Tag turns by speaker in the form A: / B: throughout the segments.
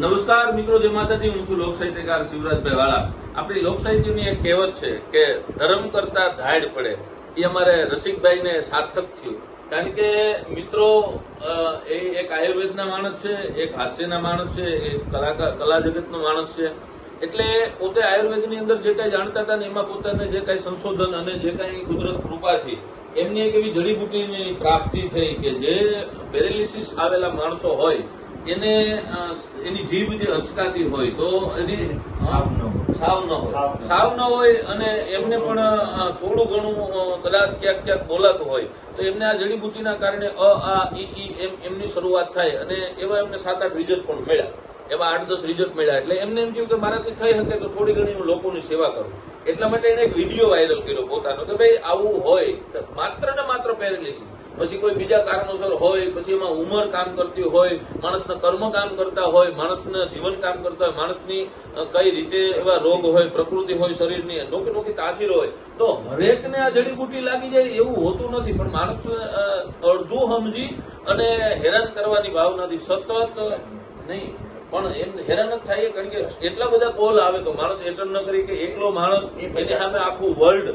A: નમસ્કાર મિત્રો, જય માતાજી. હું છું લોક સાહિત્યકાર શિવરાજભાઈ વાળા. આપણી લોક સાહિત્યની એક કહેવત છે કે ધર્મ કરતા ધાડ પડે. એ અમારે રસિકભાઈને સાર્થક થયું. કારણ કે મિત્રો, એ એક આયુર્વેદના માણસ છે, એક હાસ્યના માણસ છે, એક કલા જગતનો માણસ છે. એટલે પોતે આયુર્વેદની અંદર જે કાંઈ જાણતા હતા ને એમાં પોતાને જે કાંઈ સંશોધન અને જે કાંઈ કુદરત કૃપાથી એમની એક એવી જડીબુટીની પ્રાપ્તિ થઈ કે જે પેરેલિસિસ આવેલા માણસો હોય એને એની જીભ જે અચકાતી હોય તો એની સાવ ન હોય અને એમને પણ થોડું ઘણું કદાચ ક્યાંક બોલાતું હોય તો એમને આ જડીબુટીના કારણે આ ઈ એમની શરૂઆત થાય અને એવા એમને 7-8 રિઝલ્ટ પણ મળ્યા. એવા 8-10 રિઝલ્ટ મળ્યા. એટલે એમને એમ થયું કે મારાથી થઈ શકે તો થોડી ઘણી હું લોકોની સેવા કરું. એટલા માટે એને એક વિડીયો વાયરલ કર્યો પોતાનો કે ભાઈ આવું હોય માત્ર ને માત્ર પેરેલિસિસ, પછી કોઈ બીજા કારણોસર હોય, પછી એમાં ઉંમર કામ કરતી હોય, માણસના કર્મ કામ કરતા હોય, માણસના જીવન કામ કરતા હોય, માણસની કઈ રીતે એવા રોગ હોય, પ્રકૃતિ હોય, શરીરની નોખી નોખી તાસીર હોય, તો હરેકને આ જડીબુટી લાગી જાય એવું હોતું નથી. પણ માણસ અડધું સમજી અને હેરાન કરવાની ભાવનાથી સતત નહીં પણ એમ હેરાન જ થાય. કારણ કે એટલા બધા કોલ આવે તો માણસ એટેન્ડ ન કરી કે એકલો માણસ એની સામે આખું વર્લ્ડ,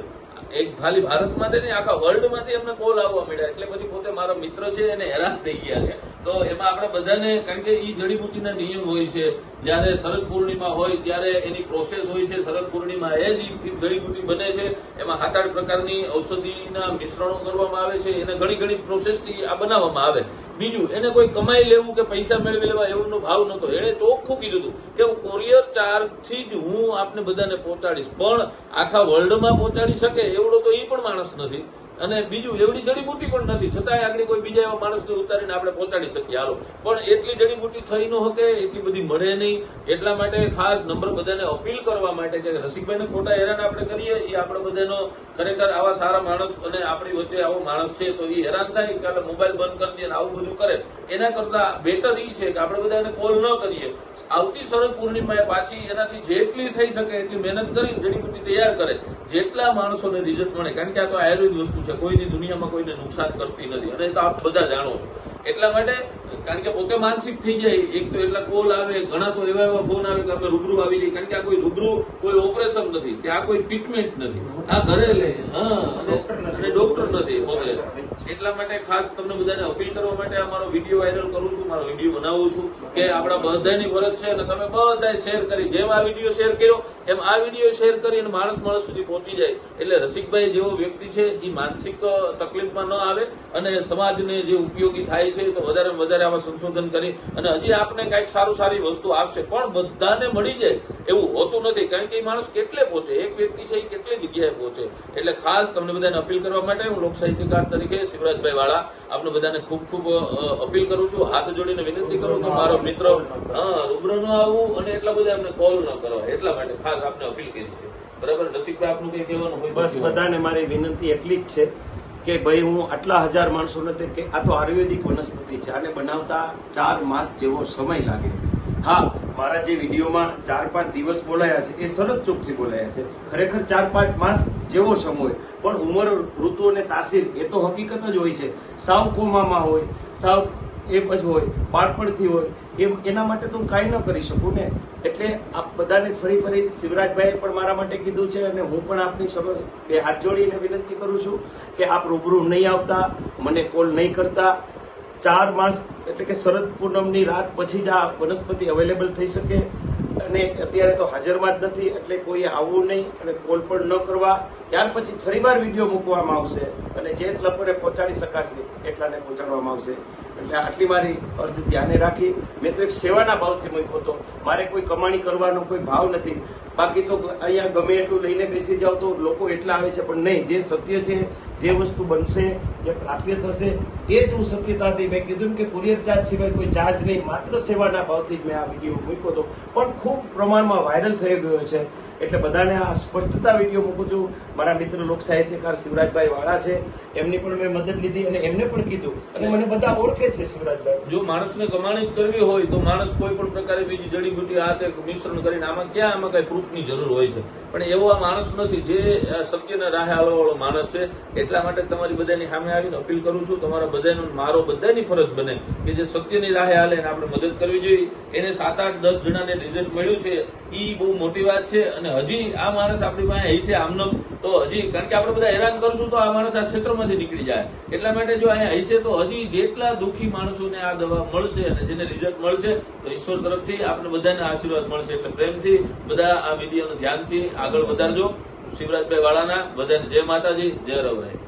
A: એક ખાલી ભારતમાંથી નહીં આખા વર્લ્ડમાંથી એમને કોલ આવવા મળ્યા. એટલે પછી પોતે મારો મિત્ર છે એને હેરાન થઈ ગયા છે. તો એમાં આપણે બધાને, કારણ કે એ જડીબુટીના નિયમ હોય છે, જયારે શરદ પૂર્ણિમા હોય ત્યારે એની પ્રોસેસ હોય છે. શરદ પૂર્ણિમા એ જ જડીબુટી બને છે. એમાં 7-8 પ્રકારની ઔષધિના મિશ્રણો કરવામાં આવે છે. એને ઘણી પ્રોસેસથી આ બનાવવામાં આવે. બીજું, એને કોઈ કમાઈ લેવું કે પૈસા મેળવી લેવા એવોનો ભાવ નહોતો. એને ચોખ્ખું કીધું હતું કે હું કોરિયર ચાર્જથી જ હું આપને બધાને પહોંચાડીશ, પણ આખા વર્લ્ડમાં પહોંચાડી શકે એવડો તો એ પણ માણસ નથી. અને બીજું, એવડી જડીબુટી પણ નથી, છતાંય આગળ કોઈ બીજા એવા માણસને ઉતારીને આપણે પહોંચાડી શકીએ. હાલો, પણ એટલી જડીબુટી થઈ ન શકે, એટલી બધી મળે નહીં. એટલા માટે ખાસ નંબર બધાને અપીલ કરવા માટે કે રસિકભાઈને ખોટા હેરાન આપણે કરીએ, એ આપણે બધાનો ખરેખર આવા સારા માણસ અને આપણી વચ્ચે આવો માણસ છે તો એ હેરાન થાય કે આપણે મોબાઈલ બંધ કરી દઈએ આવું બધું કરે. એના કરતા બેટર એ છે કે આપણે બધા એને કોલ ન કરીએ. આવતી શરદ પૂર્ણિમાએ પાછી એનાથી જેટલી થઈ શકે એટલી મહેનત કરીને જડીબુટી તૈયાર કરે, જેટલા માણસોને રિઝલ્ટ મળે. કારણ કે આ તો આયુર્વેદ વસ્તુ છે, કોઈની દુનિયામાં કોઈને નુકસાન કરતી નથી અને તો આપ બધા જાણો છો. એટલા માટે, કારણ કે પોતે માનસિક થઈ જાય, એક તો એટલા કોલ આવે, ઘણા તો એવા ફોન આવે કે આપણે રૂબરૂ આવી જઈએ. કારણ કે આ કોઈ રૂબરૂ કોઈ ઓપરેશન નથી, કે આ કોઈ ટ્રીટમેન્ટ નથી, આ ઘરે લે અને ડોક્ટર નથી પોતે. એટલા માટે ખાસ તમને બધાને અપીલ કરવા માટે અમારો વિડીયો વાયરલ કરું છું, મારો વિડીયો બનાવું છું કે આપણા બધાની ફરજ છે અને તમે બધા શેર કરી, જેમ આ વિડીયો શેર કર્યો એમ આ વિડીયો શેર કરી અને માણસ સુધી પહોંચી જાય. એટલે રસિકભાઈ જેવો વ્યક્તિ છે એ માનસિક તકલીફમાં ન આવે અને સમાજને જે ઉપયોગી થાય છે તો વધારે આમાં સંશોધન કરી અને હજી આપને કઈક સારી વસ્તુ આપશે. પણ બધાને મળી જાય એવું હોતું નથી, કારણ કે એ માણસ કેટલે પહોંચે, એક વ્યક્તિ છે એ કેટલી જગ્યાએ પહોંચે. એટલે ખાસ તમને બધાને અપીલ કરવા માટે હું લોક સાહિત્યકાર તરીકે શિવરાજભાઈ વાળા આપને બધાને ખૂબ અપીલ કરું છું, હાથ જોડીને વિનંતી કરું કે મારો મિત્ર રૂબરૂ ન આવવું અને એટલા બધા એમને કોલ ન કરવા. એટલા માટે ખાસ આપને અપીલ કરી છે. બરાબર, રસિકભાઈ આપનું કઈ કહેવાનું હોય?
B: બસ બધાને મારી વિનંતી એટલી જ છે કે ભાઈ હું આટલા હજાર માણસો નથી કે આ તો આયુર્વેદિક વનસ્પતિ છે, આને બનાવતા 4 માસ જેવો સમય લાગે. હા, મારા જે વિડીયોમાં 4-5 દિવસ બોલાયા છે એ સરસ ચોકથી બોલાયા છે. ખરેખર 4-5 માસ જેવો સમય, પણ ઉંમર, ઋતુ અને તાસીર એ તો હકીકત જ હોય છે. સાવ કોમામાં હોય, સાવ એ પછી હોય, બાળપણથી હોય, એના માટે તો હું કાંઈ ન કરી શકું ને. એટલે આપ બધાને ફરી શિવરાજભાઈએ પણ મારા માટે કીધું છે અને હું પણ આપની સમક્ષ 2 હાથ જોડીને વિનંતી કરું છું કે આપ રૂબરૂ નહીં આવતા, મને કોલ નહીં કરતા. 4 માસ એટલે કે શરદ પૂનમની રાત પછી જ આ વનસ્પતિ અવેલેબલ થઈ શકે અને અત્યારે તો હાજરમાં જ નથી. એટલે કોઈએ આવવું નહીં અને કોલ પણ ન કરવા. ત્યાર પછી ફરીવાર વિડીયો મૂકવામાં આવશે અને જે લોકોને પહોંચાડી શકાશે એટલાને પહોંચાડવામાં આવશે. એટલે આટલી મારી અર્જ ધ્યાને રાખી મેં તો એક સેવાના ભાવથી મૂક્યો હતો. મારે કોઈ કમાણી કરવાનો કોઈ ભાવ નથી. બાકી તો અહીંયા ગમે એટલું લઈને બેસી જાવ તો લોકો એટલા આવે છે, પણ નહીં, જે સત્ય છે, જે વસ્તુ બનશે, જે પ્રાપ્ય થશે એ જ હું સત્યતાથી મેં કીધું કે કુરિયર ચાર્જ સિવાય કોઈ ચાર્જ નહીં, માત્ર સેવાના ભાવથી જ મેં આ વિડીયો મૂક્યો હતો. પણ ખૂબ પ્રમાણમાં વાયરલ થઈ ગયો છે. એટલે બધાને આ સ્પષ્ટતા વિડીયો મૂકું છું. મારા મિત્ર લોક સાહિત્યકાર શિવરાજભાઈ વાળા છે, એમની પણ મેં મદદ લીધી અને એમને પણ કીધું અને મને બધા ઓળખે કમાણીએ છે શિવરાજભાઈ.
A: જો માણસને કમાણી જ કરવી હોય તો માણસ કોઈ પણ પ્રકારે બીજી જડીબુટી આ તે મિશ્રણ કરીને આમાં કઈ પ્રૂફની જરૂર હોય છે, પણ એવો આ માણસ નથી જે સત્યના રાહે હાલવા વાળો માણસ છે. એટલા માટે તમારી બધાની સામે આવીને અપીલ કરું છું, તમારા બધાનો મારો બધાની ફરજ બને કે જે સત્યની રાહે હાલે એને આપણે મદદ કરવી જોઈએ. એને 7, 8, 10 જણાને રિઝલ્ટ મળ્યું છે એ બહુ મોટી વાત છે. અને હજી આ માણસ આપણી પાસે હશે આમનો તો હજી, કારણ કે આપણે બધા હેરાન કરશું તો આ માણસ આ ક્ષેત્રમાંથી નીકળી જાય. એટલા માટે જો અહીંયા હશે તો હજી જેટલા દુઃખી માણસોને આ દવા મળશે અને જેને રિઝલ્ટ મળશે તો ઈશ્વર તરફથી આપણે બધાને આશીર્વાદ મળશે. એટલે પ્રેમથી બધા આ વિડીયોનું ધ્યાનથી આગળ વધારજો. શિવરાજભાઈ વાળાના બધાને જય માતાજી, જય રવરાય.